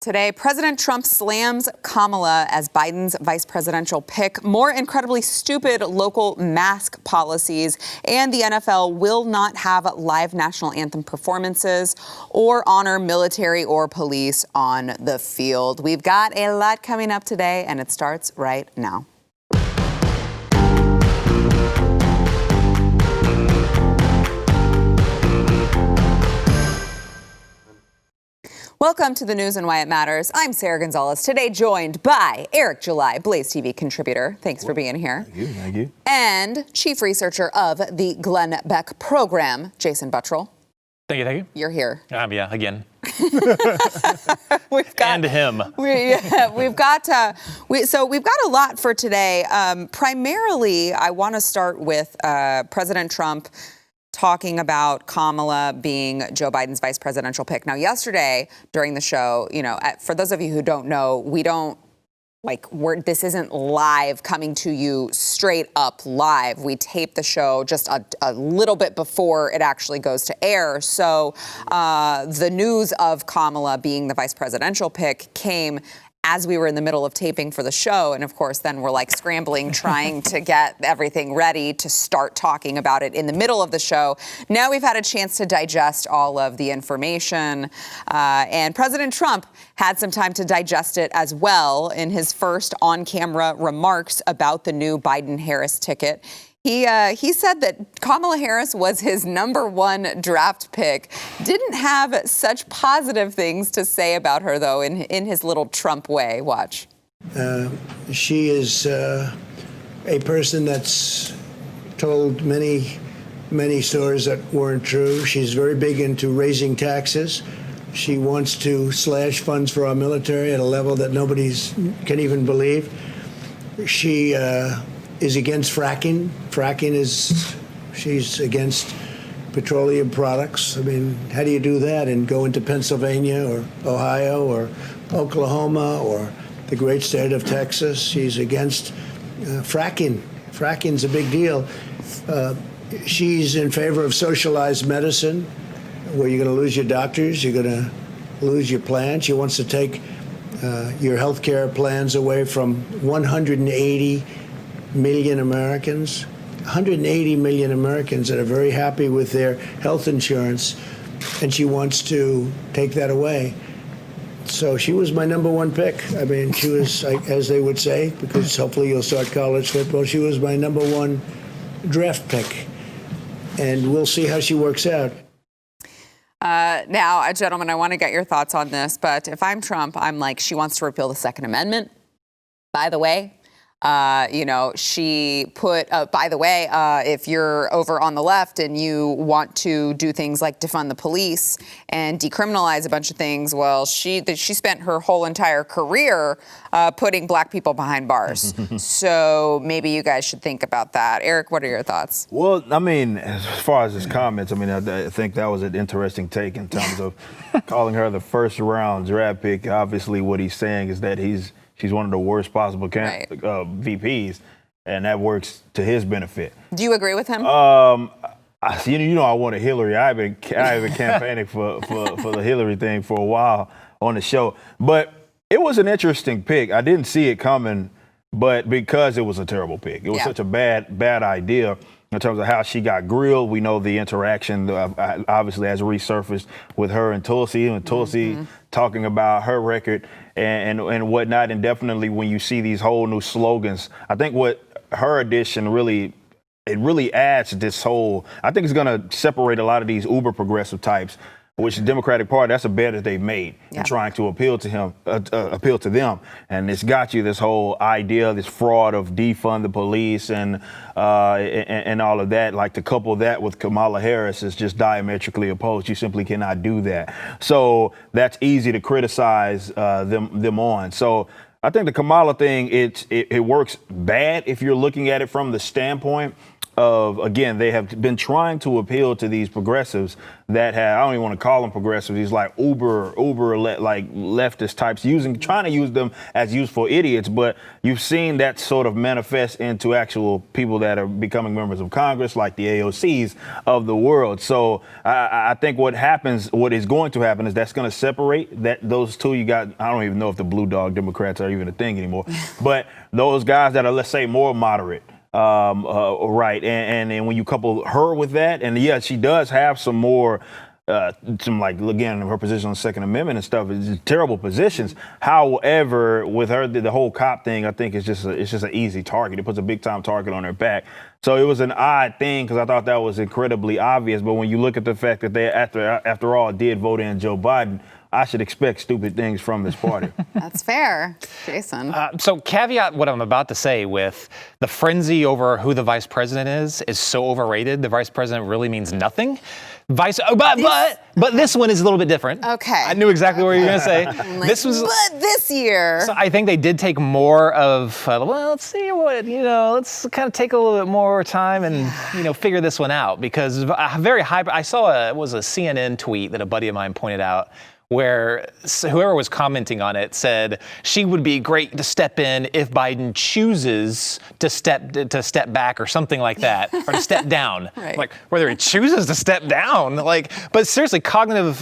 Today, President Trump slams Kamala as Biden's vice presidential pick, more incredibly stupid local mask policies, and the NFL will not have live national anthem performances or honor military or police on the field. We've got a lot coming up today, and it starts right now. Welcome to the news and why it matters. I'm Sarah Gonzalez, today joined by Eric July, BlazeTV contributor. Thanks for being here. Thank you. And chief researcher of the Glenn Beck program, Jason Buttrell. Thank you. You're here. Yeah, again. We've got, and him. We've got a lot for today. Primarily, I want to start with President Trump talking about Kamala being Joe Biden's vice presidential pick. Now, yesterday during the show, for those of you who don't know, this isn't live coming to you straight up live. We tape the show just a little bit before it actually goes to air. So the news of Kamala being the vice presidential pick came as we were in the middle of taping for the show. And of course, then we're scrambling, trying to get everything ready to start talking about it in the middle of the show. Now we've had a chance to digest all of the information. And President Trump had some time to digest it as well in his first on-camera remarks about the new Biden-Harris ticket. He said that Kamala Harris was his #1 draft pick. Didn't have such positive things to say about her, though, in his little Trump way. Watch. She is a person that's told many stories that weren't true. She's very big into raising taxes. She wants to slash funds for our military at a level that nobody can even believe. She is against fracking. She's against petroleum products. I mean, how do you do that and go into Pennsylvania or Ohio or Oklahoma or the great state of Texas? She's against fracking. Fracking's a big deal. She's in favor of socialized medicine, where you're going to lose your doctors, you're going to lose your plans. She wants to take your health care plans away from 180 million Americans. 180 million Americans that are very happy with their health insurance, and she wants to take that away. So she was my #1 pick. I mean, she was, as they would say, because hopefully you'll start college football, she was my #1 draft pick. And we'll see how she works out. Now, gentlemen, I want to get your thoughts on this, but if I'm Trump, I'm like, she wants to repeal the Second Amendment. By the way, she put, if you're over on the left and you want to do things like defund the police and decriminalize a bunch of things, well, she spent her whole entire career putting black people behind bars. So maybe you guys should think about that. Eric, what are your thoughts? Well, I mean, as far as his comments, I think that was an interesting take in terms of calling her the first round draft pick. Obviously, what he's saying is that she's one of the worst possible VPs, and that works to his benefit. Do you agree with him? I wanted Hillary. I've been campaigning for the Hillary thing for a while on the show, but it was an interesting pick. I didn't see it coming, but because it was a terrible pick, it was such a bad idea. In terms of how she got grilled, we know the interaction obviously has resurfaced with her and Tulsi, talking about her record and whatnot. And definitely when you see these whole new slogans, I think what her addition really adds this whole, I think it's going to separate a lot of these uber progressive types, which the Democratic Party, that's a bet that they've made in trying to appeal to them. And it's got you this whole idea, this fraud of defund the police and all of that. Like, to couple that with Kamala Harris is just diametrically opposed. You simply cannot do that. So that's easy to criticize them on. So I think the Kamala thing, it works bad if you're looking at it from the standpoint again, they have been trying to appeal to these progressives that have, I don't even want to call them progressives, these like uber like leftist types, trying to use them as useful idiots. But you've seen that sort of manifest into actual people that are becoming members of Congress, like the AOCs of the world. So I think what is going to happen is that's going to separate those two. You got, I don't even know if the blue dog Democrats are even a thing anymore, but those guys that are, let's say, more moderate. Right. And when you couple her with that, and yeah, she does have some more, like, again, her position on the Second Amendment and stuff is terrible positions. However, with her, the whole cop thing, I think it's just an easy target. It puts a big time target on her back. So it was an odd thing because I thought that was incredibly obvious. But when you look at the fact that they, after all, did vote in Joe Biden, I should expect stupid things from this party. That's fair. Jason. So caveat what I'm about to say with the frenzy over who the vice president is so overrated. The vice president really means nothing. But this one is a little bit different. Okay. I knew exactly what you were going to say. But this year. So I think they did take more of, let's see what, let's kind of take a little bit more time and, figure this one out. Because I saw it was a CNN tweet that a buddy of mine pointed out, where whoever was commenting on it said she would be great to step in if Biden chooses to step back or something like that, or to step down. Right. Like whether he chooses to step down, but seriously, cognitive,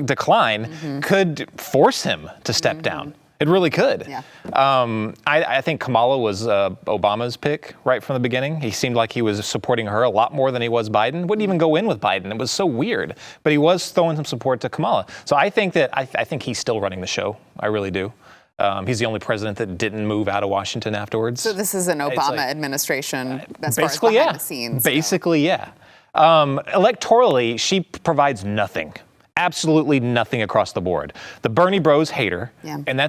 decline could force him to step down. It really could. Yeah. I think Kamala was Obama's pick right from the beginning. He seemed like he was supporting her a lot more than he was Biden. Wouldn't even go in with Biden. It was so weird. But he was throwing some support to Kamala. So I think that I think he's still running the show. I really do. He's the only president that didn't move out of Washington afterwards. So this is an Obama administration as far as basically, behind the scenes. Basically, yeah. Electorally, she provides nothing. Absolutely nothing across the board. The Bernie Bros hate her, and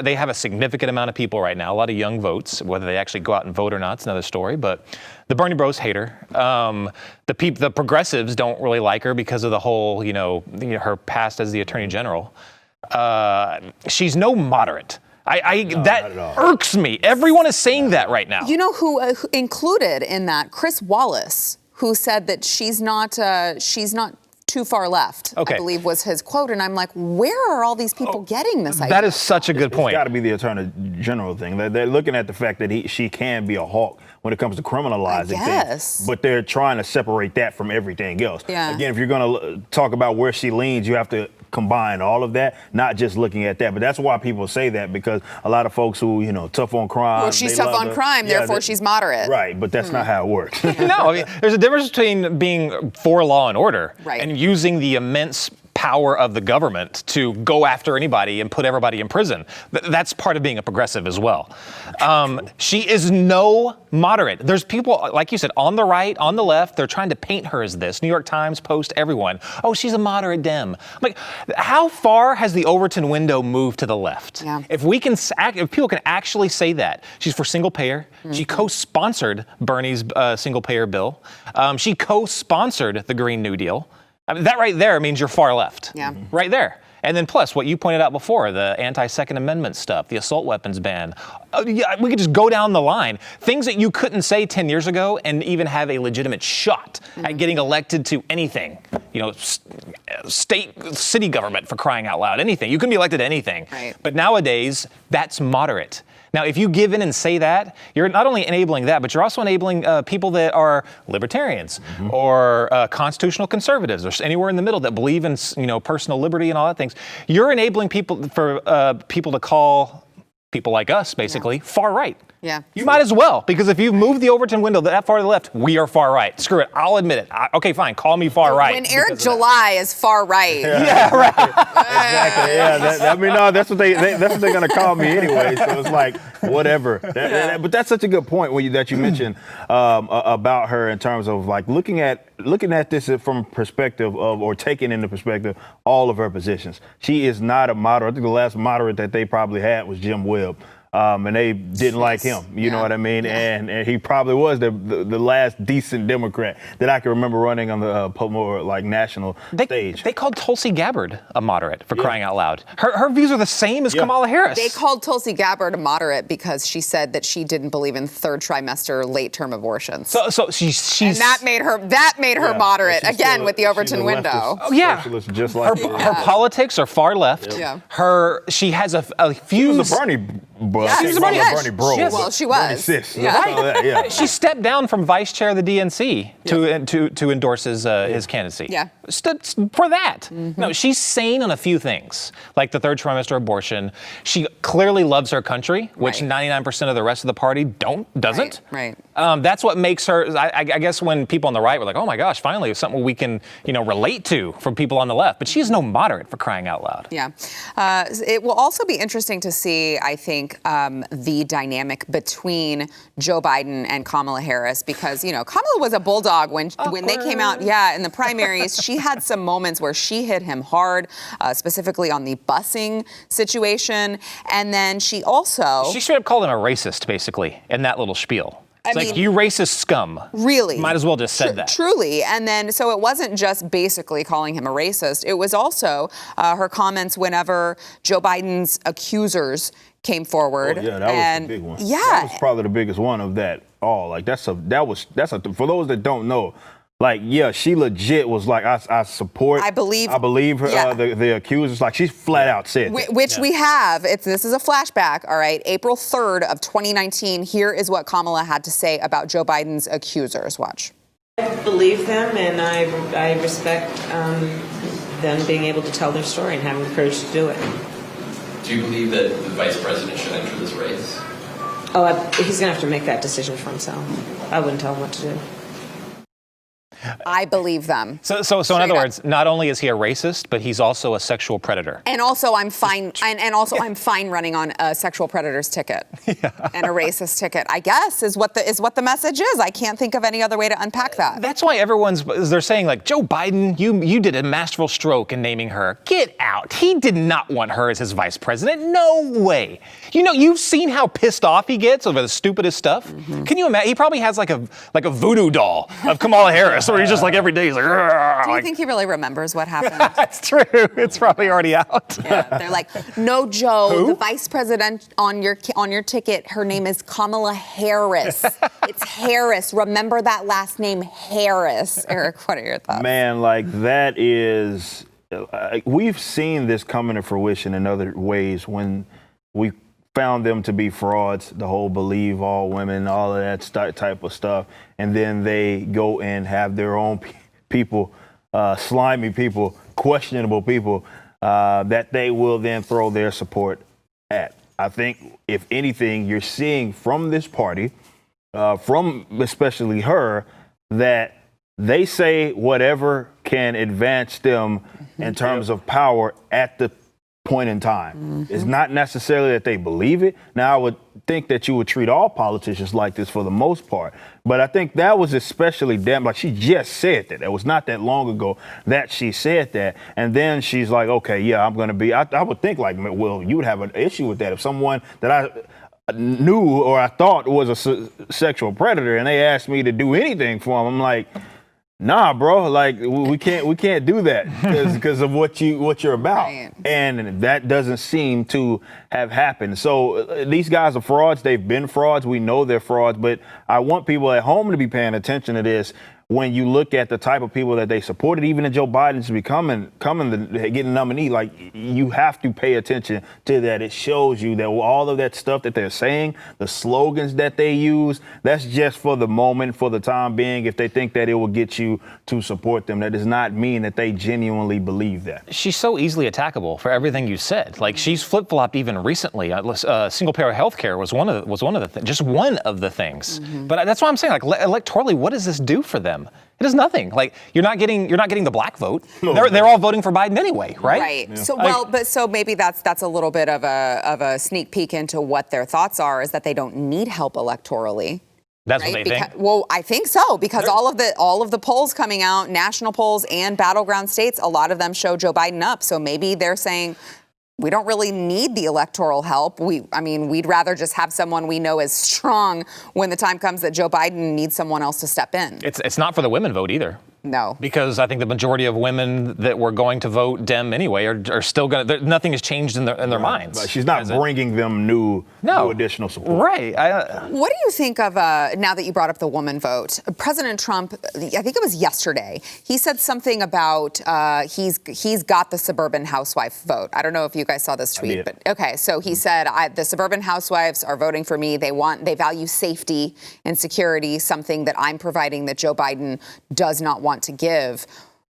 they have a significant amount of people right now, a lot of young votes. Whether they actually go out and vote or not is another story, but the Bernie Bros hate her. The progressives don't really like her because of the whole, her past as the Attorney General. She's no moderate. That irks me. Everyone is saying that right now. You know who included in that? Chris Wallace, who said that she's not too far left, okay. I believe was his quote. And I'm like, where are all these people getting this idea? That is such a good point. It's got to be the Attorney General thing. They're looking at the fact that she can be a hawk when it comes to criminalizing things. But they're trying to separate that from everything else. Yeah. Again, if you're going to talk about where she leans, you have to combine all of that, not just looking at that. But that's why people say that, because a lot of folks who, tough on crime. Well, she's tough on crime, therefore she's moderate. Right, but that's not how it works. No, I mean, there's a difference between being for law and order and using the immense power of the government to go after anybody and put everybody in prison. That's part of being a progressive as well. She is no moderate. There's people, like you said, on the right, on the left, they're trying to paint her as this. New York Times, Post, everyone. Oh, she's a moderate Dem. I'm like, how far has the Overton window moved to the left? Yeah. If people can actually say that. She's for single payer. She co-sponsored Bernie's single payer bill. She co-sponsored the Green New Deal. I mean, that right there means you're far left. Yeah. Right there. And then plus what you pointed out before, the anti-Second Amendment stuff, the assault weapons ban. We could just go down the line. Things that you couldn't say 10 years ago and even have a legitimate shot at getting elected to anything. City government, for crying out loud, anything. You couldn't be elected to anything. Right. But nowadays, that's moderate. Now, if you give in and say that, you're not only enabling that, but you're also enabling people that are libertarians or constitutional conservatives or anywhere in the middle that believe in, personal liberty and all that things. You're enabling people to call people like us, basically, far right. Yeah. You might as well, because if you've moved the Overton window that far to the left, we are far right. Screw it. I'll admit it. Okay, fine. Call me far right. When Eric July is far right. Yeah, right. Exactly. Yeah. That's what they're gonna call me anyway. So it's like whatever. But that's such a good point that you mentioned about her in terms of like looking at this from perspective of, or taking into perspective, all of her positions. She is not a moderate. I think the last moderate that they probably had was Jim Webb. and they didn't like him. You know what I mean? And he probably was the last decent Democrat that I can remember running on the more like national stage. They called Tulsi Gabbard a moderate, for crying out loud. Her views are the same as Kamala Harris. They called Tulsi Gabbard a moderate because she said that she didn't believe in third trimester late-term abortions. So she's and that made her moderate again with the Overton window. Just like her politics are far left. She has a few. She was a Bernie bro. She was a Bernie bro. Well, she was. Bernie sis. She stepped down from vice chair of the DNC to endorse his candidacy. For that. No, she's sane on a few things, like the third trimester abortion. She clearly loves her country, which 99% of the rest of the party doesn't. Right. That's what makes her. I guess when people on the right were like, "Oh my gosh, finally something we can relate to from people on the left," but she's no moderate, for crying out loud. Yeah. It will also be interesting to see, I think, the dynamic between Joe Biden and Kamala Harris, because, Kamala was a bulldog when they came out, in the primaries. She had some moments where she hit him hard, specifically on the busing situation. And then she straight up called him a racist, basically, in that little spiel. It's like, you racist scum. Really? Might as well just said that. Truly. And then, so it wasn't just basically calling him a racist. It was also her comments whenever Joe Biden's accusers came forward. Oh, yeah, that was the big one. Yeah. That was probably the biggest one of that all. Like, that's for those that don't know, like, she legit was like, I support. I believe her. The accusers, like, she's flat out said that. Which we have. This is a flashback. All right, April 3rd of 2019. Here is what Kamala had to say about Joe Biden's accusers. Watch. I believe them, and I respect them being able to tell their story and having the courage to do it. Do you believe that the vice president should enter this race? He's going to have to make that decision for himself. I wouldn't tell him what to do. I believe them. So in other words, not only is he a racist, but he's also a sexual predator. And also, I'm fine. And also, I'm fine running on a sexual predator's ticket and a racist ticket. I guess is what the message is. I can't think of any other way to unpack that. That's why they're saying, like, Joe Biden, you did a masterful stroke in naming her. Get out. He did not want her as his vice president. No way. You've seen how pissed off he gets over the stupidest stuff. Can you imagine? He probably has like a voodoo doll of Kamala Harris. Or he's just like every day he's like. Do you think he really remembers what happened? That's true. It's probably already out. They're like, no, Joe, the vice president on your ticket, her name is Kamala Harris. It's Harris. Remember that last name, Harris. Eric, what are your thoughts? Man, like, that is, we've seen this come into fruition in other ways when we found them to be frauds, the whole believe all women, all of that type of stuff. And then they go and have their own people, slimy people, questionable people, that they will then throw their support at. I think, if anything, you're seeing from this party, from especially her, that they say whatever can advance them in terms of power at the point in time. It's not necessarily that they believe it. Now, I would think that you would treat all politicians like this for the most part. But I think that was especially like, she just said that. It was not that long ago that she said that. And then she's like, okay, I'm going to be, I would think, like, well, you would have an issue with that if someone that I knew or I thought was a sexual predator and they asked me to do anything for them. I'm like, nah, bro, like, we can't do that because of what you're about. Right. And that doesn't seem to have happened. So these guys are frauds. They've been frauds. We know they're frauds. But I want people at home to be paying attention to this. When you look at the type of people that they supported, even if Joe Biden's getting nominee, like, you have to pay attention to that. It shows you that all of that stuff that they're saying, the slogans that they use, that's just for the moment, for the time being. If they think that it will get you to support them, that does not mean that they genuinely believe that. She's so easily attackable for everything you said. Like, she's flip-flopped even recently. Single-payer health care was one of the things. But that's why I'm saying, like, electorally, what does this do for them? It does nothing. Like, you're not getting the black vote. They're all voting for Biden anyway, right? Right. Yeah. So maybe that's a little bit of a sneak peek into what their thoughts are, is that they don't need help electorally. That's right? What they think? Well, I think so, because all of the polls coming out, national polls and battleground states, a lot of them show Joe Biden up. So maybe they're saying, we don't really need the electoral help. We'd rather just have someone we know is strong when the time comes that Joe Biden needs someone else to step in. It's not for the women vote either. No. Because I think the majority of women that were going to vote Dem anyway are still going to, nothing has changed in their minds. But she's not bringing them new additional support. Right. What do you think of, now that you brought up the woman vote, President Trump, I think it was yesterday, he said something about he's got the suburban housewife vote. I don't know if you guys saw this tweet, but okay. So he said, the suburban housewives are voting for me. They value safety and security, something that I'm providing that Joe Biden does not want to give.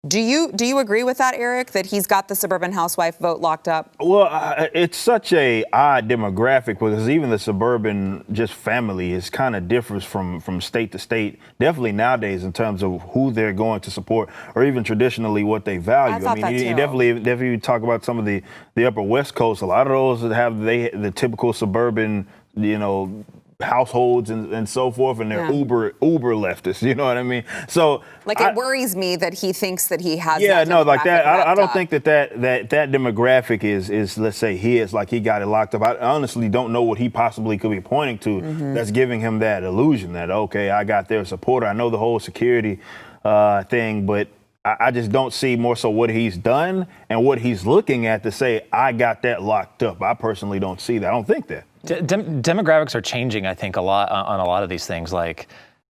Do you agree with that, Eric, that he's got the suburban housewife vote locked up? Well, it's such a odd demographic because even the suburban just family is kind of differs from state to state, definitely nowadays in terms of who they're going to support or even traditionally what they value. I mean, you definitely talk about some of the upper West Coast. A lot of those that have the typical suburban, households and so forth, and they're uber leftists, you know what I mean? So it worries me that he thinks that he has that I don't think that demographic is let's say his, like he got it locked up. I honestly don't know what he possibly could be pointing to that's giving him that illusion that, okay, I got their support. I know the whole security thing, but I just don't see more so what he's done and what he's looking at to say, I got that locked up. I personally don't see that. I don't think that. Demographics are changing, I think, a lot on a lot of these things. Like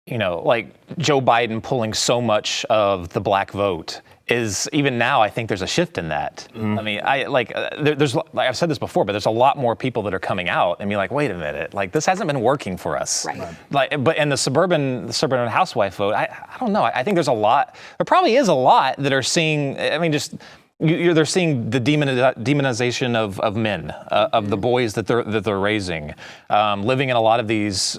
Joe Biden pulling so much of the black vote is, even now, I think there's a shift in that. I mean, there's I've said this before, but there's a lot more people that are coming out and be like, wait a minute, this hasn't been working for us. Right. And the suburban housewife vote, I don't know. I think there's a lot. There probably is a lot that are seeing. I mean, just. They're seeing the demonization of men, of the boys that they're raising, living in a lot of these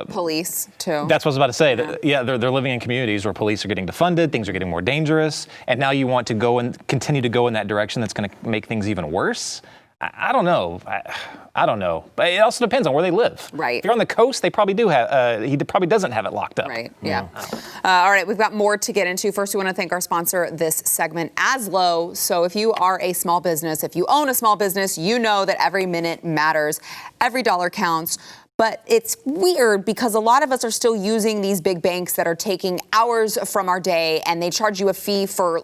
police too. That's what I was about to say. They're living in communities where police are getting defunded, things are getting more dangerous, and now you want to go and continue to go in that direction that's going to make things even worse. I don't know. I don't know. But it also depends on where they live. Right. If you're on the coast, they probably do have. He probably doesn't have it locked up. Right. Yeah. All right. We've got more to get into. First, we want to thank our sponsor this segment, Aslo. So if you are a small business, if you own a small business, you know that every minute matters. Every dollar counts. But it's weird because a lot of us are still using these big banks that are taking hours from our day, and they charge you a fee for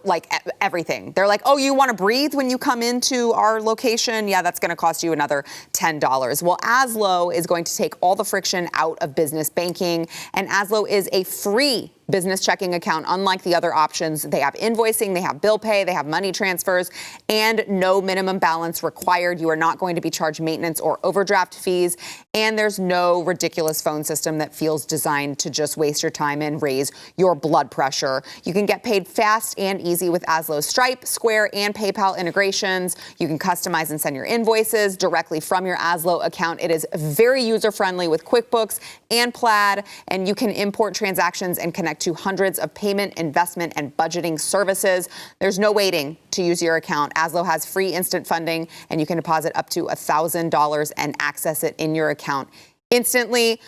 everything. They're like, oh, you want to breathe when you come into our location? Yeah, that's going to cost you another $10. Well, Aslo is going to take all the friction out of business banking, and Aslo is a free business checking account. Unlike the other options, they have invoicing, they have bill pay, they have money transfers, and no minimum balance required. You are not going to be charged maintenance or overdraft fees, and there's no ridiculous phone system that feels designed to just waste your time and raise your blood pressure. You can get paid fast and easy with Aslo's Stripe, Square, and PayPal integrations. You can customize and send your invoices directly from your Aslo account. It is very user-friendly with QuickBooks and Plaid, and you can import transactions and connect to hundreds of payment, investment, and budgeting services. There's no waiting to use your account. Aslo has free instant funding, and you can deposit up to $1,000 and access it in your account instantly.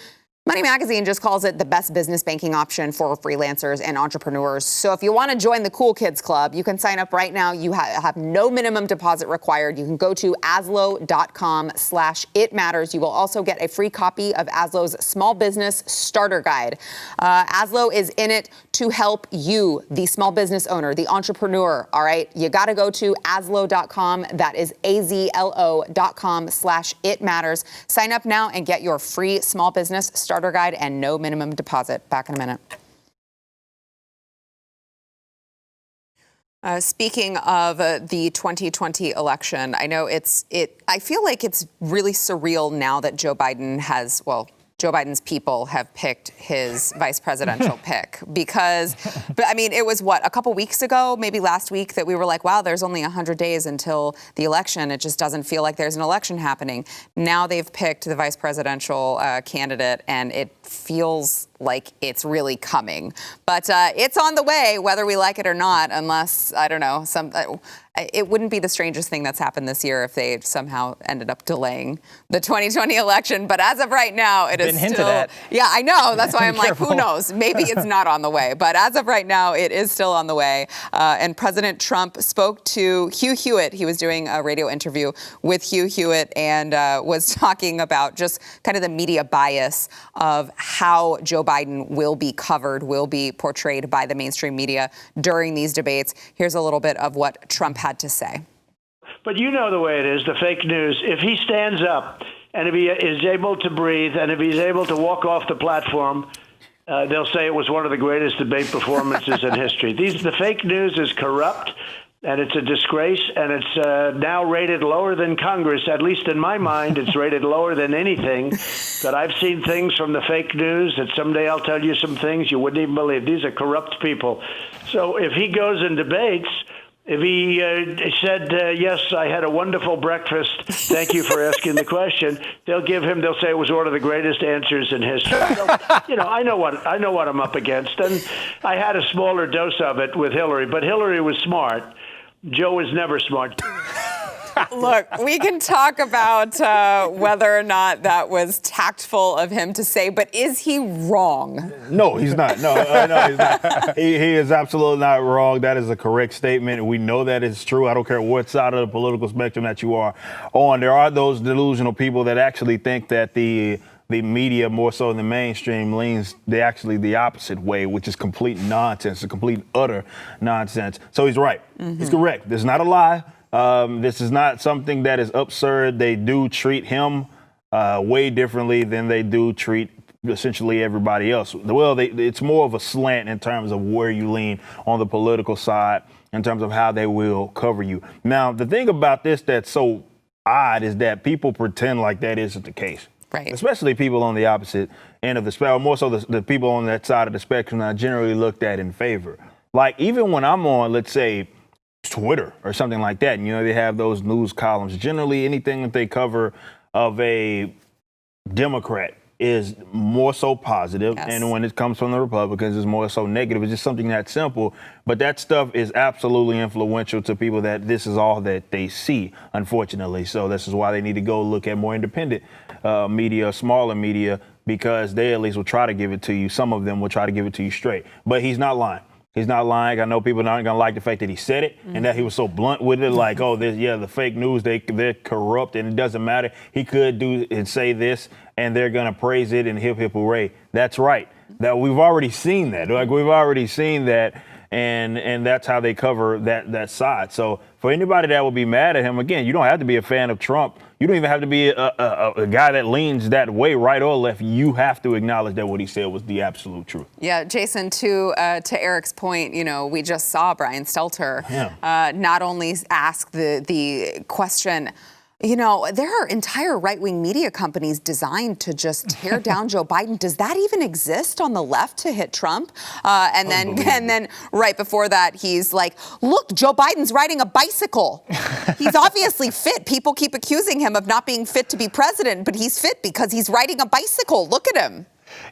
Money Magazine just calls it the best business banking option for freelancers and entrepreneurs. So if you want to join the Cool Kids Club, you can sign up right now. You have no minimum deposit required. You can go to aslo.com/itmatters. You will also get a free copy of Aslo's Small Business Starter Guide. Aslo is in it to help you, the small business owner, the entrepreneur. All right, you got to go to aslo.com. That is azlo.com/itmatters. Sign up now and get your free small business starter guide and no minimum deposit. Back in a minute. Speaking of the 2020 election, I know I feel like it's really surreal now that Joe Biden's people have picked his vice presidential pick because, it was a couple weeks ago, maybe last week, that we were like, wow, there's only 100 days until the election. It just doesn't feel like there's an election happening. Now they've picked the vice presidential candidate, and it feels like it's really coming. But it's on the way, whether we like it or not, unless, I don't know, it wouldn't be the strangest thing that's happened this year if they somehow ended up delaying the 2020 election. But as of right now, it is Been hinted still. at. Yeah, I know. That's why I'm like, Careful. who knows? Maybe it's not on the way. But as of right now, it is still on the way. And President Trump spoke to Hugh Hewitt. He was doing a radio interview with Hugh Hewitt and was talking about just kind of the media bias of how Joe Biden will be covered, will be portrayed by the mainstream media during these debates. Here's a little bit of what Trump had to say. But you know the way it is, the fake news. If he stands up and if he is able to breathe and if he's able to walk off the platform, they'll say it was one of the greatest debate performances in history. The fake news is corrupt, and it's a disgrace, and it's now rated lower than Congress. At least in my mind, it's rated lower than anything. But I've seen things from the fake news that someday I'll tell you some things you wouldn't even believe. These are corrupt people. So if he goes and debates, if he said, yes, I had a wonderful breakfast, thank you for asking the question, they'll say it was one of the greatest answers in history. So, I know what I'm up against. And I had a smaller dose of it with Hillary, but Hillary was smart. Joe was never smart. Look, we can talk about whether or not that was tactful of him to say, but is he wrong? No, he's not. No, he's not. He is absolutely not wrong. That is a correct statement. We know that it's true. I don't care what side of the political spectrum that you are on. There are those delusional people that actually think that the media, more so than the mainstream, leans the opposite way, which is complete nonsense, a complete utter nonsense. So he's right. Mm-hmm. He's correct. This is not a lie. This is not something that is absurd. They do treat him way differently than they do treat essentially everybody else. Well, it's more of a slant in terms of where you lean on the political side, in terms of how they will cover you. Now, the thing about this that's so odd is that people pretend like that isn't the case. Right. Especially people on the opposite end of the spectrum, more so the people on that side of the spectrum are generally looked at in favor. Like even when I'm on, let's say, Twitter or something like that, and they have those news columns. Generally, anything that they cover of a Democrat is more so positive, yes. And when it comes from the Republicans, it's more so negative. It's just something that simple, but that stuff is absolutely influential to people that this is all that they see, unfortunately. So this is why they need to go look at more independent media, smaller media, because they at least will try to give it to you. Some of them will try to give it to you straight, but he's not lying. He's not lying. I know people aren't going to like the fact that he said it and that he was so blunt with it, like, the fake news, they're corrupt and it doesn't matter. He could do and say this and they're going to praise it and hip, hip, hooray. That's right. That we've already seen that. Like, we've already seen that. And that's how they cover that side. So for anybody that would be mad at him, again, you don't have to be a fan of Trump. You don't even have to be a guy that leans that way, right or left. You have to acknowledge that what he said was the absolute truth. Yeah, Jason, to Eric's point, we just saw Brian Stelter not only ask the question, there are entire right-wing media companies designed to just tear down Joe Biden. Does that even exist on the left to hit Trump? And then right before that, he's like, look, Joe Biden's riding a bicycle. He's obviously fit. People keep accusing him of not being fit to be president, but he's fit because he's riding a bicycle. Look at him.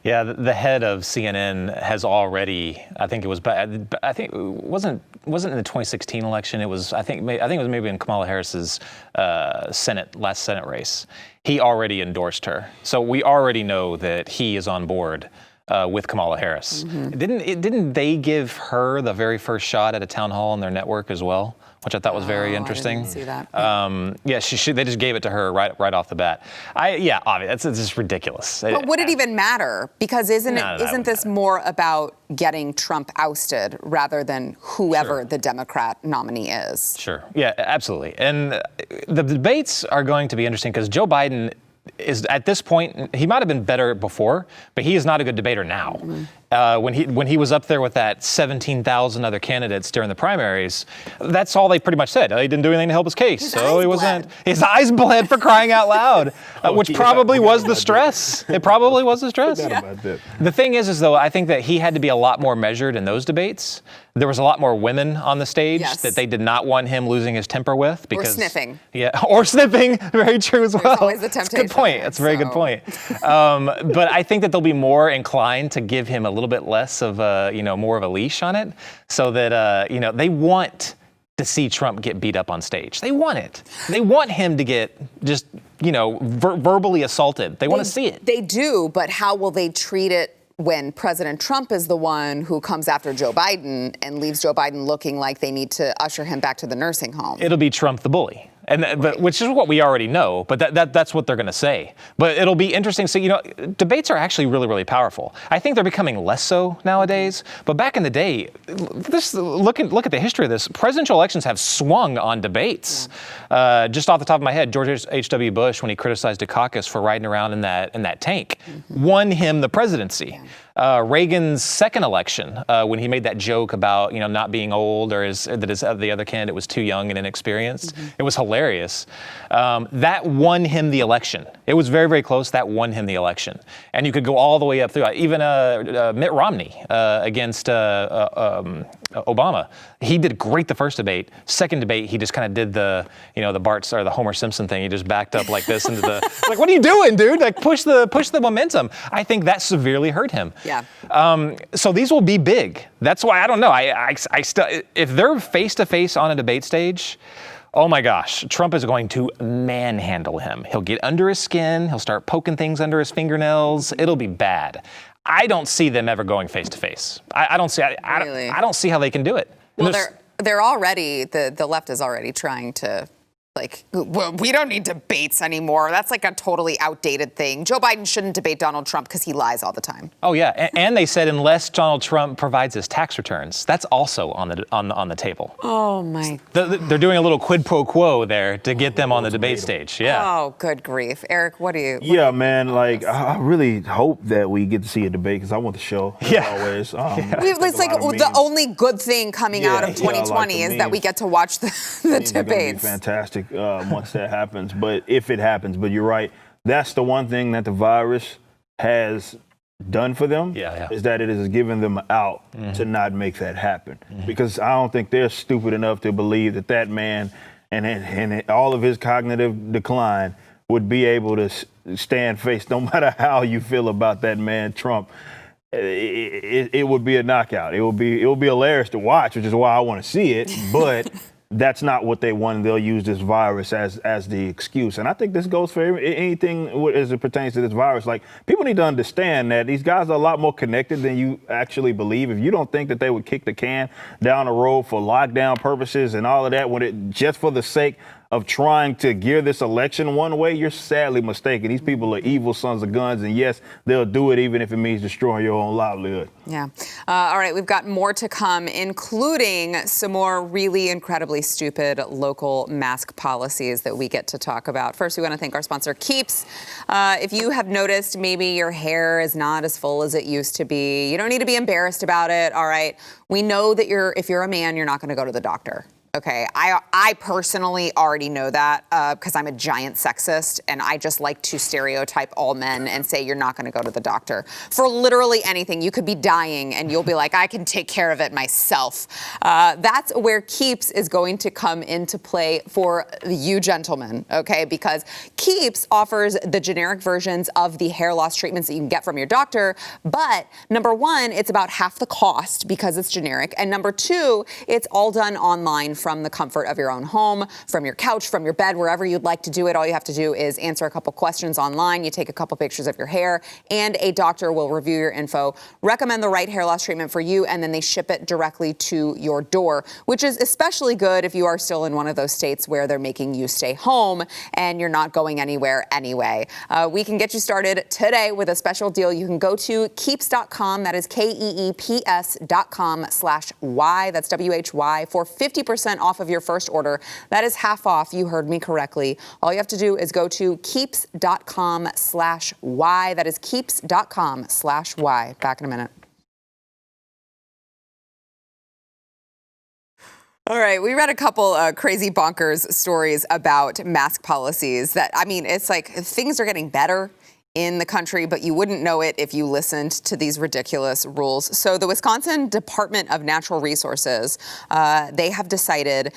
Yeah, the head of CNN has already, I think it was wasn't in the 2016 election. It was, I think it was maybe in Kamala Harris's last Senate race. He already endorsed her. So we already know that he is on board with Kamala Harris. Mm-hmm. Didn't they give her the very first shot at a town hall on their network as well? Which I thought was very interesting. I didn't see that. They just gave it to her right off the bat. Obviously, it's just ridiculous. But would it even matter? Because isn't this more about getting Trump ousted rather than whoever the Democrat nominee is? Sure. Yeah, absolutely. And the debates are going to be interesting because Joe Biden is, at this point, he might have been better before, but he is not a good debater now. Mm-hmm. When he was up there with that 17,000 other candidates during the primaries, that's all they pretty much said. He didn't do anything to help his case. His eyes bled for crying out loud, which probably was the stress. It probably was the stress. The thing is though, I think that he had to be a lot more measured in those debates. There was a lot more women on the stage that they did not want him losing his temper with. Because, or sniffing. Yeah, or sniffing. Very true as well. There's always the temptation. That's a good point. That's a very good point. But I think that they'll be more inclined to give him a little bit less of more of a leash on it, so that they want to see Trump get beat up on stage. They want it. They want him to get just, verbally assaulted. They want to see it. They do, but how will they treat it when President Trump is the one who comes after Joe Biden and leaves Joe Biden looking like they need to usher him back to the nursing home? It'll be Trump the bully. But which is what we already know, but that's what they're going to say. But it'll be interesting. So, debates are actually really, really powerful. I think they're becoming less so nowadays. But back in the day, look at the history of this. Presidential elections have swung on debates. Yeah. Just off the top of my head, George H.W. Bush, when he criticized Dukakis for riding around in that tank, won him the presidency. Yeah. Reagan's second election, when he made that joke about not being old, or that the other candidate was too young and inexperienced, it was hilarious. That won him the election. It was very, very close. That won him the election. And you could go all the way up through. Even Mitt Romney against Obama. He did great the first debate. Second debate, he just kind of did the Bart or the Homer Simpson thing. He just backed up like this into the like, what are you doing, dude? Like push the momentum. I think that severely hurt him. Yeah. So these will be big. That's why I don't know. I still, if they're face to face on a debate stage, oh my gosh, Trump is going to manhandle him. He'll get under his skin. He'll start poking things under his fingernails. It'll be bad. I don't see them ever going face to face. I don't see. I don't see how they can do it. Well, they're already the left is already trying to. We don't need debates anymore. That's like a totally outdated thing. Joe Biden shouldn't debate Donald Trump because he lies all the time. Oh yeah, and they said unless Donald Trump provides his tax returns, that's also on the table. Oh my! They're doing a little quid pro quo there to get them on the debate stage. Yeah. Oh, good grief, Eric. What do you? Yeah, man. I really hope that we get to see a debate because I want the show. Yeah. Always. It's like the only good thing coming out of 2020 is that we get to watch the debates. It's gonna be fantastic. Once that happens, but if it happens, but you're right, that's the one thing that the virus has done for them, is that it has given them out to not make that happen. Because I don't think they're stupid enough to believe that man and all of his cognitive decline would be able to stand face, no matter how you feel about that man, Trump. It would be a knockout. It will be hilarious to watch, which is why I want to see it, but that's not what they want. They'll use this virus as the excuse. And I think this goes for anything as it pertains to this virus. Like, people need to understand that these guys are a lot more connected than you actually believe. If you don't think that they would kick the can down the road for lockdown purposes and all of that, just for the sake of trying to gear this election one way, you're sadly mistaken. These people are evil sons of guns, and yes, they'll do it even if it means destroying your own livelihood. Yeah. All right, we've got more to come, including some more really incredibly stupid local mask policies that we get to talk about. First, we want to thank our sponsor, Keeps. If you have noticed maybe your hair is not as full as it used to be, you don't need to be embarrassed about it, all right? We know that if you're a man, you're not going to go to the doctor. Okay, I personally already know that because I'm a giant sexist and I just like to stereotype all men and say you're not going to go to the doctor for literally anything. You could be dying and you'll be like, I can take care of it myself. That's where Keeps is going to come into play for you gentlemen, okay? Because Keeps offers the generic versions of the hair loss treatments that you can get from your doctor, but number one, it's about half the cost because it's generic, and number two, it's all done online from the comfort of your own home, from your couch, from your bed, wherever you'd like to do it. All you have to do is answer a couple questions online. You take a couple pictures of your hair, and a doctor will review your info, recommend the right hair loss treatment for you, and then they ship it directly to your door, which is especially good if you are still in one of those states where they're making you stay home and you're not going anywhere anyway. We can get you started today with a special deal. You can go to keeps.com. That is KEEPS.com/Y. That's WHY for 50% off of your first order. That is half off. You heard me correctly. All you have to do is go to keeps.com/Y. That is keeps.com/Y. Back in a minute. All right, we read a couple crazy bonkers stories about mask policies that, it's like things are getting better in the country, but you wouldn't know it if you listened to these ridiculous rules. So the Wisconsin Department of Natural Resources, they have mandated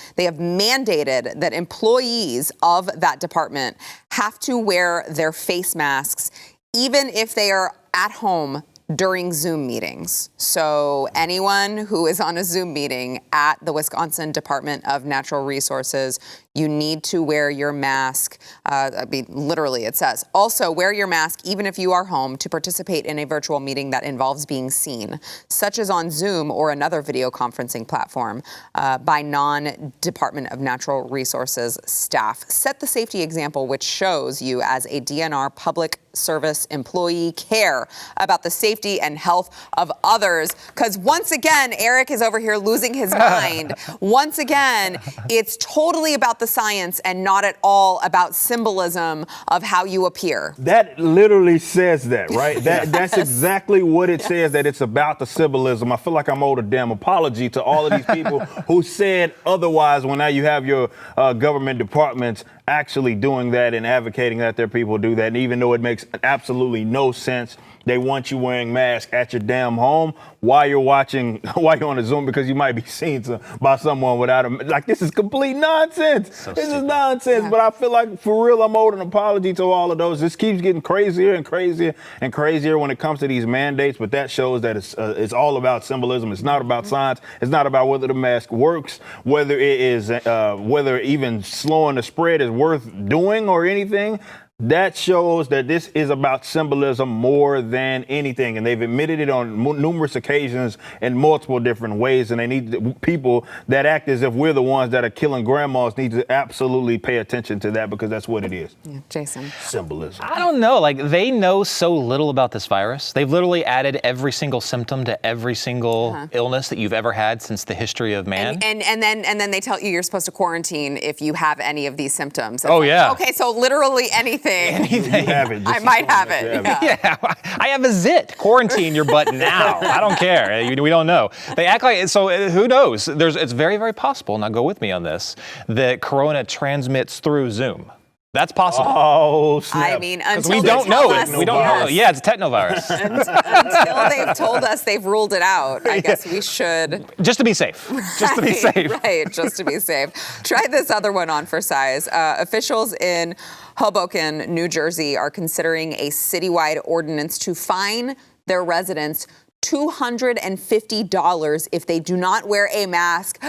that employees of that department have to wear their face masks, even if they are at home during Zoom meetings. So anyone who is on a Zoom meeting at the Wisconsin Department of Natural Resources, you need to wear your mask. I mean, literally, it says, also wear your mask even if you are home to participate in a virtual meeting that involves being seen, such as on Zoom or another video conferencing platform by non-Department of Natural Resources staff. Set the safety example, which shows you as a DNR public service employee care about the safety and health of others. Because once again, Eric is over here losing his mind. Once again, it's totally about the science and not at all about symbolism of how you appear. That literally says that, right? That's exactly what it says, that it's about the symbolism. I feel like I'm owed a damn apology to all of these people who said otherwise when now you have your government departments actually doing that and advocating that their people do that. And even though it makes absolutely no sense, they want you wearing masks at your damn home while you're on a Zoom because you might be seen by someone without a, like, this is complete nonsense. This is nonsense. Yeah. But I feel like, for real, I'm owed an apology to all of those. This keeps getting crazier and crazier and crazier when it comes to these mandates. But that shows that it's all about symbolism. It's not about science. It's not about whether the mask works, whether it is, whether even slowing the spread is worth doing or anything. That shows that this is about symbolism more than anything. And they've admitted it on numerous occasions in multiple different ways. And they need people that act as if we're the ones that are killing grandmas need to absolutely pay attention to that, because that's what it is. Yeah, Jason. Symbolism. I don't know. Like, they know so little about this virus. They've literally added every single symptom to every single illness that you've ever had since the history of man. And then they tell you you're supposed to quarantine if you have any of these symptoms. It's yeah. Okay, so literally anything. Anything. You have it. I might have it. Yeah, I have a zit. Quarantine your butt now. I don't care. We don't know. They act like, so who knows? It's very, very possible, now go with me on this, that corona transmits through Zoom. That's possible. Oh, snap. I mean, until we don't know it. We don't know. Yeah, it's a technovirus. Until they've told us they've ruled it out, I guess we should. Just to be safe. Just to be safe. Right, just to be safe. Try this other one on for size. Officials in Hoboken, New Jersey, are considering a citywide ordinance to fine their residents $250 if they do not wear a mask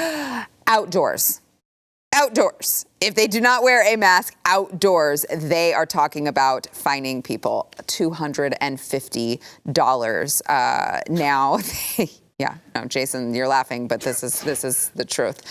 outdoors. Outdoors. If they do not wear a mask outdoors, they are talking about fining people $250. Now, yeah, no, Jason, you're laughing, but this is the truth.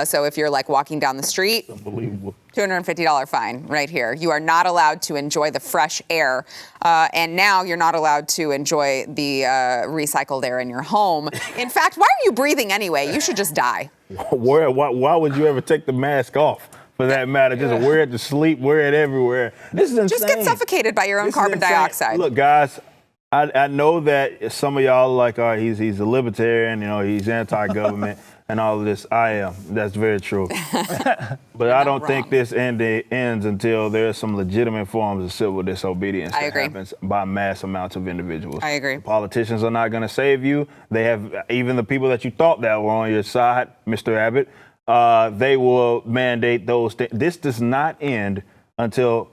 So if you're like walking down the street, Unbelievable. $250 fine right here. You are not allowed to enjoy the fresh air. And now you're not allowed to enjoy the recycled air in your home. In fact, why are you breathing anyway? You should just die. Why would you ever take the mask off? For that matter, just wear it to sleep, wear it everywhere. This is insane. Just get suffocated by your own carbon dioxide. Look, guys, I know that some of y'all are like, he's a libertarian, he's anti-government and all of this. I am. That's very true. But I don't think this ends until there's some legitimate forms of civil disobedience that happens by mass amounts of individuals. I agree. Politicians are not going to save you. They have, even the people that you thought that were on your side, Mr. Abbott, they will mandate those things. This does not end until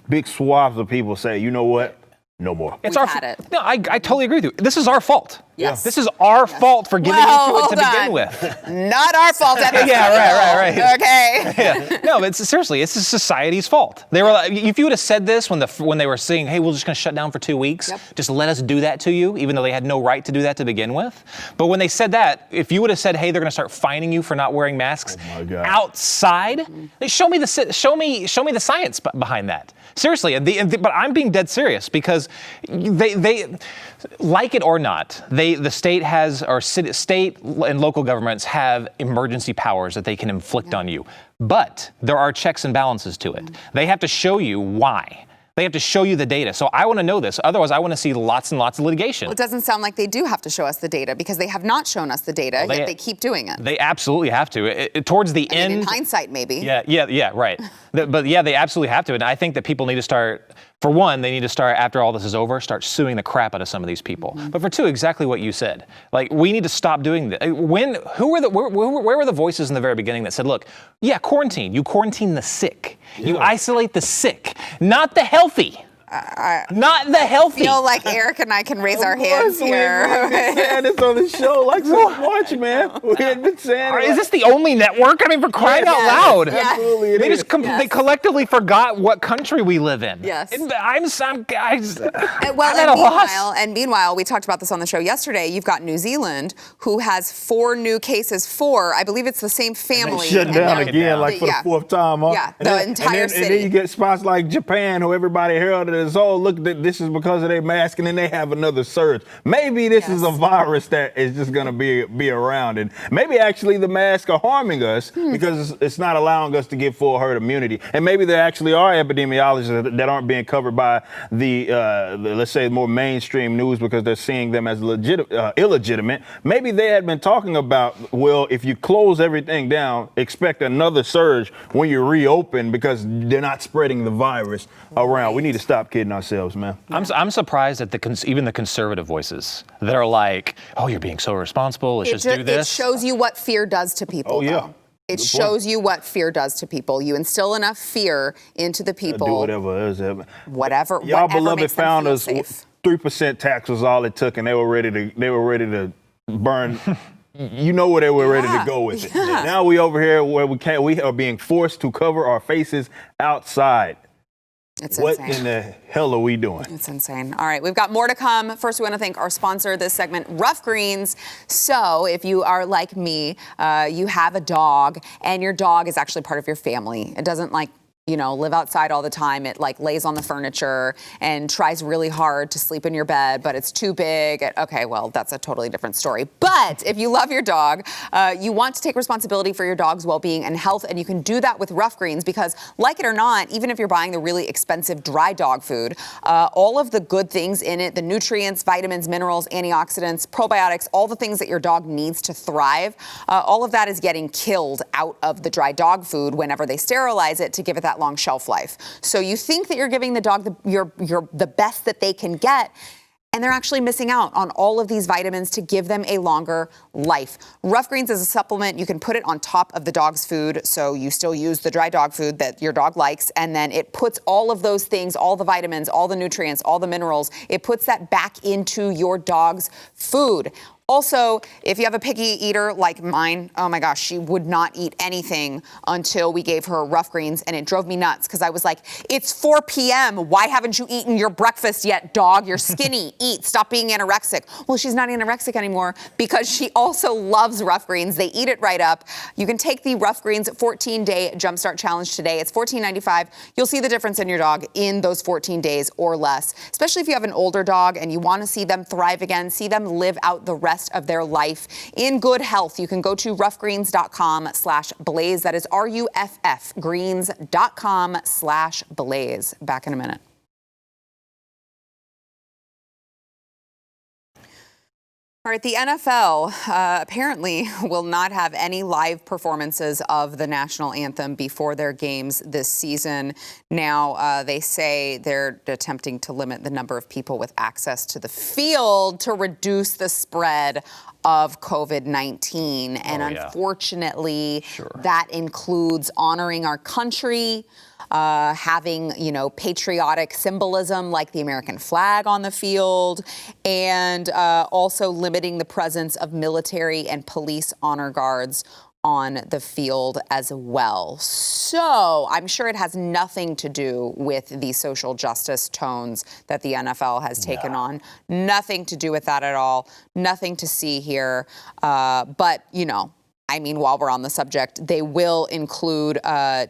big swaths of people say, you know what? No more. It's We've had it. No, I totally agree with you. This is our fault. Yes. This is our fault for giving into it to begin with. Not our fault. Right. Okay. Yeah. No, but seriously, it's society's fault. They were like, if you would have said this when they were saying, hey, we're just going to shut down for 2 weeks, just let us do that to you, even though they had no right to do that to begin with. But when they said that, if you would have said, hey, they're going to start fining you for not wearing masks outside, show me the science behind that. Seriously, but I'm being dead serious, because they like it or not, the state has, or state and local governments have emergency powers that they can inflict on you. But there are checks and balances to it. They have to show you why. They have to show you the data. So I want to know this. Otherwise, I want to see lots and lots of litigation. Well, it doesn't sound like they do have to show us the data, because they have not shown us the data, yet they keep doing it. They absolutely have to. Towards the end. In hindsight, maybe. Yeah, right. But yeah, they absolutely have to. And I think that people need to start, for one, they need to start, after all this is over, start suing the crap out of some of these people. But for two, exactly what you said. Like, we need to stop doing this. Where were the voices in the very beginning that said, look, yeah, quarantine. You quarantine the sick. You isolate the sick, not the healthy. Not the healthy. I feel like Eric and I can raise our hands here. We've been saying this on the show like so much, man. We had been saying it. Is this the only network? I mean, for crying out loud. Yes. Absolutely, it They is. just they collectively forgot what country we live in. Yes. I'm some guys. And meanwhile, we talked about this on the show yesterday. You've got New Zealand, who has 4 new cases. 4, I believe it's the same family. Shut down they're- again, like for the 4th time. Huh? Yeah, And the then- entire and city. then you get spots like Japan, who everybody heralded as, oh, look, this is because of their mask, and then they have another surge. Maybe this is a virus that is just going to be around, and maybe actually the masks are harming us because it's not allowing us to get full herd immunity. And maybe there actually are epidemiologists that aren't being covered by the let's say, more mainstream news because they're seeing them as illegitimate. Maybe they had been talking about, well, if you close everything down, expect another surge when you reopen because they're not spreading the virus around. We need to stop kidding ourselves, man. I'm surprised at even the conservative voices that are like, oh, you're being so irresponsible. Let's just do this. It shows you what fear does to people. Oh, yeah. though. It shows you what fear does to people. You instill enough fear into the people. Do whatever it is. Whatever. Y'all whatever beloved makes them feel founders, safe. 3% tax was all it took, and they were ready to burn. You know where they were ready to go with it. Now we over here where we are being forced to cover our faces outside. It's What insane. in the hell are we doing? It's insane. All right, we've got more to come. First, we want to thank our sponsor this segment, Rough Greens. So if you are like me, you have a dog, and your dog is actually part of your family. It doesn't live outside all the time. It lays on the furniture and tries really hard to sleep in your bed, but it's too big. Okay, well, that's a totally different story. But if you love your dog, you want to take responsibility for your dog's well-being and health, and you can do that with Rough Greens because, like it or not, even if you're buying the really expensive dry dog food, all of the good things in it, the nutrients, vitamins, minerals, antioxidants, probiotics, all the things that your dog needs to thrive, all of that is getting killed out of the dry dog food whenever they sterilize it to give it that long shelf life. So you think that you're giving the dog the best that they can get, and they're actually missing out on all of these vitamins to give them a longer life. Rough Greens is a supplement. You can put it on top of the dog's food, so you still use the dry dog food that your dog likes, and then it puts all of those things, all the vitamins, all the nutrients, all the minerals, it puts that back into your dog's food. Also, if you have a picky eater like mine, oh my gosh, she would not eat anything until we gave her Rough Greens, and it drove me nuts because I was like, it's 4 p.m. Why haven't you eaten your breakfast yet, dog? You're skinny. Eat. Stop being anorexic. Well, she's not anorexic anymore because she also loves Rough Greens. They eat it right up. You can take the Rough Greens 14-day Jumpstart Challenge today. It's $14.95. You'll see the difference in your dog in those 14 days or less, especially if you have an older dog and you want to see them thrive again, see them live out the rest of their life in good health. You can go to roughgreens.com/blaze. That is RUFF greens.com/blaze. Back in a minute. All right, the NFL apparently will not have any live performances of the national anthem before their games this season. Now, they say they're attempting to limit the number of people with access to the field to reduce the spread of COVID-19. And unfortunately, that includes honoring our country, having, patriotic symbolism like the American flag on the field, and also limiting the presence of military and police honor guards on the field as well. So I'm sure it has nothing to do with the social justice tones that the NFL has taken on. Nothing to do with that at all. Nothing to see here. But, while we're on the subject, they will include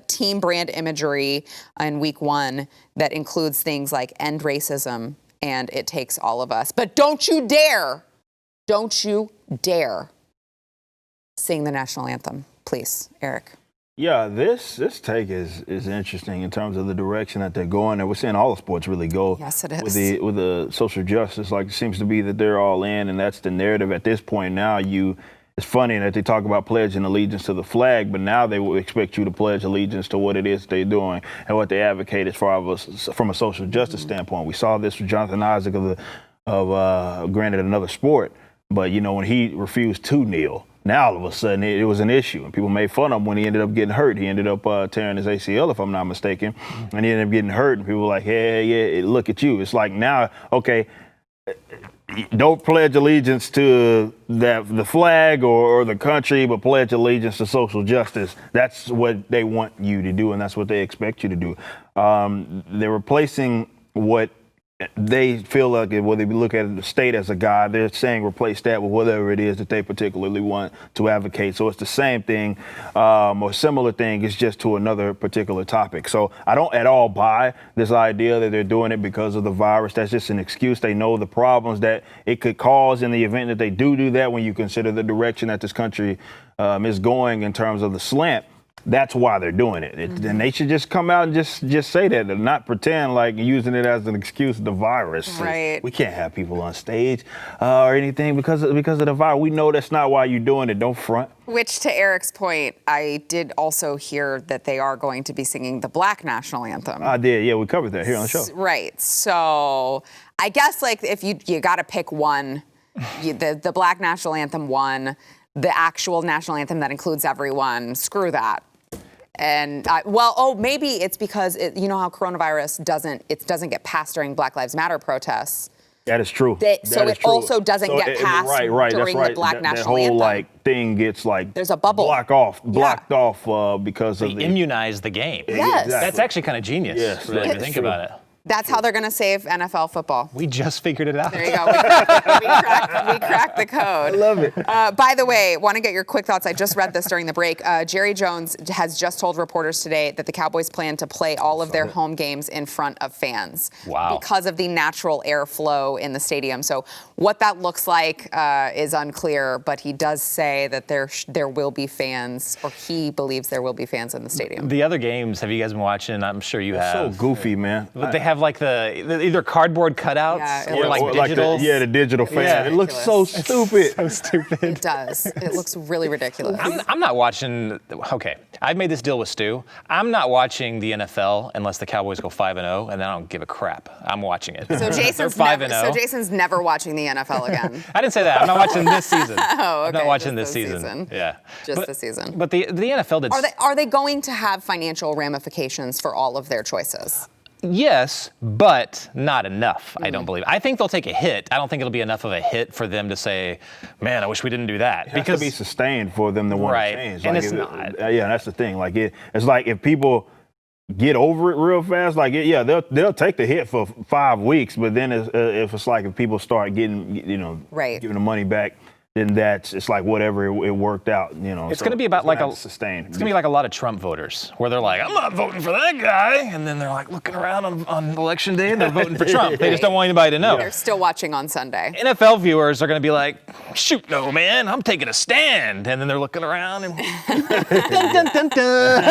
team brand imagery in week 1 that includes things like end racism and it takes all of us. But don't you dare sing the national anthem, please, Eric. Yeah, this take is interesting in terms of the direction that they're going, and we're seeing all the sports really go. Yes, it is. With the social justice, it seems to be that they're all in, and that's the narrative at this point. Now it's funny that they talk about pledging allegiance to the flag, but now they will expect you to pledge allegiance to what it is they're doing and what they advocate as far as from a social justice standpoint. We saw this with Jonathan Isaac of granted another sport, but when he refused to kneel. Now all of a sudden it was an issue, and people made fun of him when he ended up getting hurt. He ended up tearing his ACL, if I'm not mistaken, and he ended up getting hurt. And people were like, "Hey, yeah, look at you." It's like now, okay, don't pledge allegiance to the flag or the country, but pledge allegiance to social justice. That's what they want you to do, and that's what they expect you to do. They're replacing what they feel like, when they look at the state as a guide, they're saying replace that with whatever it is that they particularly want to advocate. So it's the same thing or similar thing. It's just to another particular topic. So I don't at all buy this idea that they're doing it because of the virus. That's just an excuse. They know the problems that it could cause in the event that they do that. When you consider the direction that this country is going in terms of the slant, that's why they're doing it. And they should just come out and just say that and not pretend like using it as an excuse, the virus. Right. We can't have people on stage or anything because of the virus. We know that's not why you're doing it. Don't front. Which, to Eric's point, I did also hear that they are going to be singing the Black national anthem. I did. Yeah, we covered that here on the show. Right. So I guess like if you got to pick one, the Black national anthem won, the actual national anthem that includes everyone, screw that. And maybe it's because you know how coronavirus doesn't get passed during Black Lives Matter protests. That is true. Also doesn't get passed during the Black national anthem. That whole thing gets there's a bubble blocked off because they immunize the game. Yes. Exactly. That's actually kind of genius. Yes, really, if you think about it. That's how they're going to save NFL football. We just figured it out. There you go. We cracked the code. I love it. By the way, want to get your quick thoughts. I just read this during the break. Jerry Jones has just told reporters today that the Cowboys plan to play all of their home games in front of fans. Wow. Because of the natural airflow in the stadium. So what that looks like is unclear, but he does say that there will be fans, or he believes there will be fans in the stadium. The other games, have you guys been watching? I'm sure you have. So goofy, man. But they have like the either cardboard cutouts or like digital. The digital fan. Yeah. It looks so stupid. So stupid. It does. It looks really ridiculous. I'm not watching. Okay, I've made this deal with Stu. I'm not watching the NFL unless the Cowboys go 5-0, and then I don't give a crap. I'm watching it. So Jason's never watching the NFL again. I didn't say that. I'm not watching this season. Oh, okay. I'm not watching this season. Yeah. Just this season. But the NFL did. Are they going to have financial ramifications for all of their choices? Yes, but not enough, I don't believe. I think they'll take a hit. I don't think it'll be enough of a hit for them to say, man, I wish we didn't do that. It has to be sustained for them to want to change. And it's not. Yeah, that's the thing. Like it's like if people get over it real fast, they'll take the hit for 5 weeks, but then if people start getting, giving the money back, then it's like whatever it worked out, It's going to be about sustained. It's going to be like a lot of Trump voters where they're like, I'm not voting for that guy. And then they're like looking around on election day and they're voting for Trump. They just don't want anybody to know. They're still watching on Sunday. NFL viewers are going to be like, shoot, no, man, I'm taking a stand. And then they're looking around and dun, dun, dun, dun.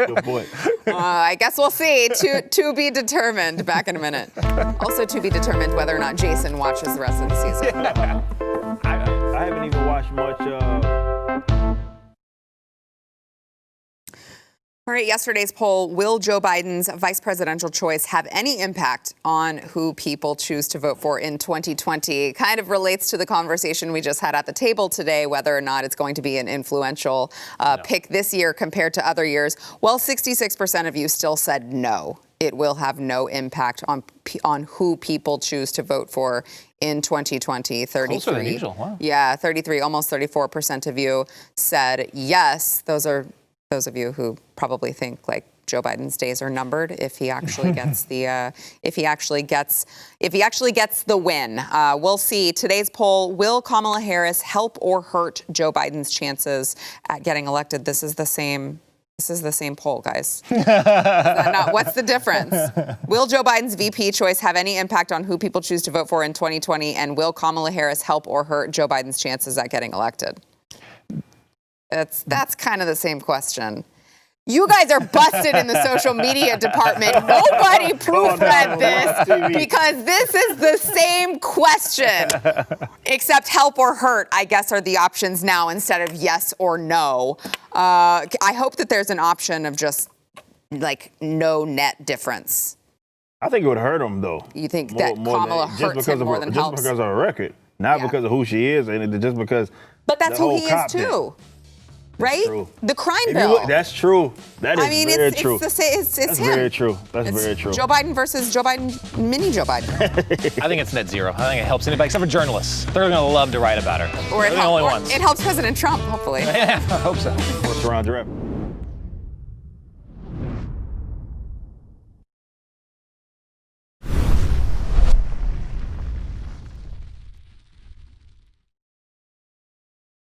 Good point. I guess we'll see. To be determined. Back in a minute. Also to be determined whether or not Jason watches the rest of the season. I haven't even watched much. All right, yesterday's poll, will Joe Biden's vice presidential choice have any impact on who people choose to vote for in 2020? Kind of relates to the conversation we just had at the table today, whether or not it's going to be an influential pick this year compared to other years. Well, 66% of you still said no. It will have no impact on who people choose to vote for in 2020. 33. Closer than usual, wow. Yeah, 33, almost 34% of you said yes. Those are those of you who probably think like Joe Biden's days are numbered if he actually gets the if he actually gets the win. We'll see. Today's poll: will Kamala Harris help or hurt Joe Biden's chances at getting elected? This is the same poll, guys. What's the difference? Will Joe Biden's VP choice have any impact on who people choose to vote for in 2020? And will Kamala Harris help or hurt Joe Biden's chances at getting elected? That's kind of the same question. You guys are busted in the social media department. Nobody proofread this because this is the same question. Except help or hurt, I guess, are the options now instead of yes or no. I hope that there's an option of just like no net difference. I think it would hurt him, though. You think that Kamala hurts him more than helps? Just because of her record. not Yeah. because of who she is, and just because. But that's the who whole he is cop too, right? true. The crime If you bill. look, that's true. That is I mean, very it's true. it's That's him. very true. That's It's very true. Joe Biden versus Joe Biden, mini Joe Biden. I think it's net zero. I think it helps anybody except for journalists. They're going to love to write about her. Or They're the only or ones. it helps President Trump, hopefully. Yeah, I hope so. What's around your rep?